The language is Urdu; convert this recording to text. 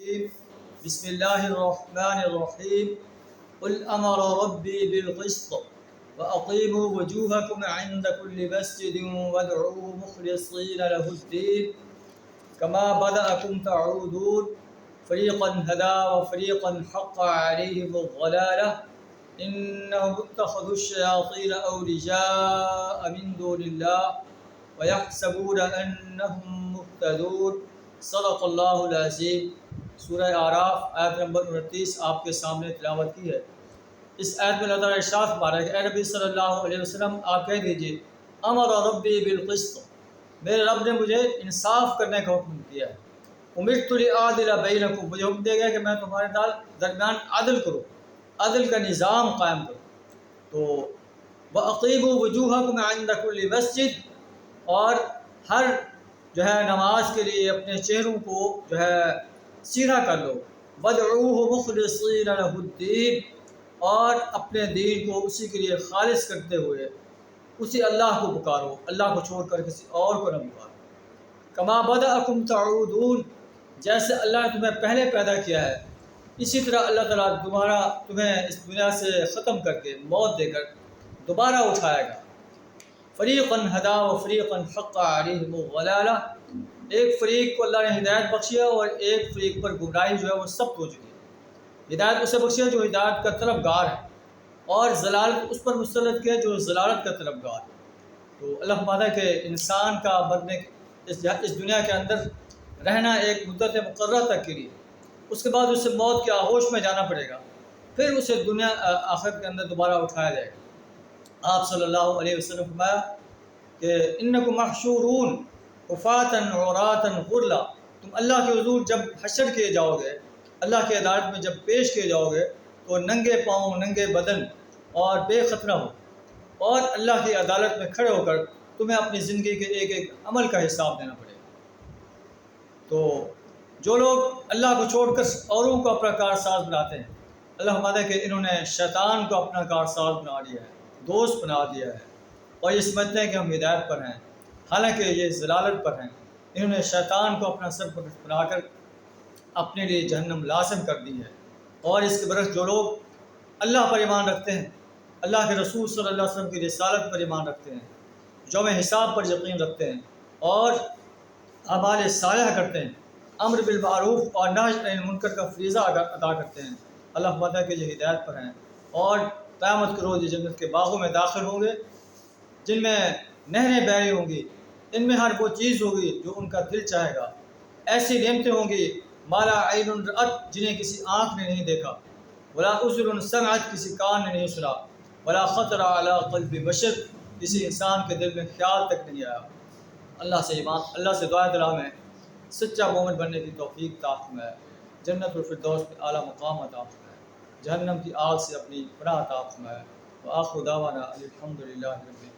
بسم اللہ الرحمن الرحیم قل امر ربی بالقسط واقیموا وجوہکم عند کل مسجد وادعوه مخلصین له الدین کما بدأکم تعودون فریقا ہدا وفریقا حق علیہم الضلالہ انہم اتخذوا الشیاطین اولیاء من دون اللہ ویحسبون انہم مہتدون صدق اللہ العظیم۔ سورہ اعراف آیت نمبر 29 آپ کے سامنے تلاوت کی ہے۔ اس آیت میں اللہ تعالیٰ ارشاد فرمایا کہ اے نبی صلی اللہ علیہ وسلم آپ کہہ دیجئے امر ربی بالقسط، میرے رب نے مجھے انصاف کرنے کا حکم دیا ہے۔ امرت لأعدل بینکم، مجھے حکم دیا گیا کہ میں تمہارے درمیان عدل کروں، عدل کا نظام قائم کروں۔ تو وَأَقِیمُوا وُجُوهَکُمْ عِنْدَ كُلِّ مسجد، اور ہر نماز کے لیے اپنے چہروں کو سیدھا کر لو۔ وَادْعُوهُ مُخْلِصِينَ لَهُ الدِّينَ، اور اپنے دین کو اسی کے لیے خالص کرتے ہوئے اسی اللہ کو پکارو، اللہ کو چھوڑ کر کسی اور کو نہ پکارو۔ کما بدأکم تعودون، جیسے اللہ نے تمہیں پہلے پیدا کیا ہے اسی طرح اللہ تعالیٰ تمہیں اس دنیا سے ختم کر کے موت دے کر دوبارہ اٹھائے گا۔ فریقا ہدا و فریقا حق علیہم الضلالہ، ایک فریق کو اللہ نے ہدایت بخشی ہے اور ایک فریق پر گمراہی وہ ثبت ہو چکی ہے۔ ہدایت اسے بخشی ہے جو ہدایت کا طلبگار ہے، اور ضلالت اس پر مسلط کیا جو ضلالت کا طلبگار ہے۔ تو اللہ فرماتا ہے کہ انسان کا مرنے اس دنیا کے اندر رہنا ایک مدت مقررہ تک کے لیے، اس کے بعد اسے موت کے آغوش میں جانا پڑے گا، پھر اسے دنیا آخرت کے اندر دوبارہ اٹھایا جائے گا۔ آپ صلی اللہ علیہ وسلم فرمایا کہ انکم محشورون حفاۃ عراۃ غرلا، تم اللہ کے حضور جب حشر کیے جاؤ گے، اللہ کی عدالت میں جب پیش کیے جاؤ گے تو ننگے پاؤں، ننگے بدن اور بے خطرہ ہو، اور اللہ کی عدالت میں کھڑے ہو کر تمہیں اپنی زندگی کے ایک ایک عمل کا حساب دینا پڑے گا۔ تو جو لوگ اللہ کو چھوڑ کر اوروں کو اپنا کارساز بناتے ہیں، اللہ فرماتا ہے کہ انہوں نے شیطان کو اپنا کارساز بنا لیا ہے، دوست بنا دیا ہے، اور یہ سمجھتے ہیں کہ ہم ہدایت پر ہیں، حالانکہ یہ ضلالت پر ہیں۔ انہوں نے شیطان کو اپنا سرپرست بنا کر اپنے لیے جہنم لازم کر دی ہے۔ اور اس کے برعکس جو لوگ اللہ پر ایمان رکھتے ہیں، اللہ کے رسول صلی اللہ علیہ وسلم کی رسالت پر ایمان رکھتے ہیں، یوم حساب پر یقین رکھتے ہیں، اور اعمال صالحہ کرتے ہیں، امر بالمعروف اور نہی عن المنکر کا فریضہ ادا کرتے ہیں، اللہ فرماتا ہے کہ یہ ہدایت پر ہیں، اور قیامت کے روز یہ جنت کے باغوں میں داخل ہوں گے جن میں نہریں بہہ رہی ہوں گی، ان میں ہر وہ چیز ہوگی جو ان کا دل چاہے گا، ایسی نعمتیں ہوں گی مالا عین رأت، جنہیں کسی آنکھ نے نہیں دیکھا، ولا اذن سمعت، کسی کان نے نہیں سنا، ولا خطر علی قلب بشر، کسی انسان کے دل میں خیال تک نہیں آیا۔ اللہ سے دعا دلا میں سچا مومن بننے کی توفیق عطا فرمائے، جنت الفردوس میں اعلیٰ مقام عطا فرمائے، جہنم کی آگ سے اپنی پناہ عطا فرمائے۔ وآخر دعوانا الحمدللہ رب العالمین۔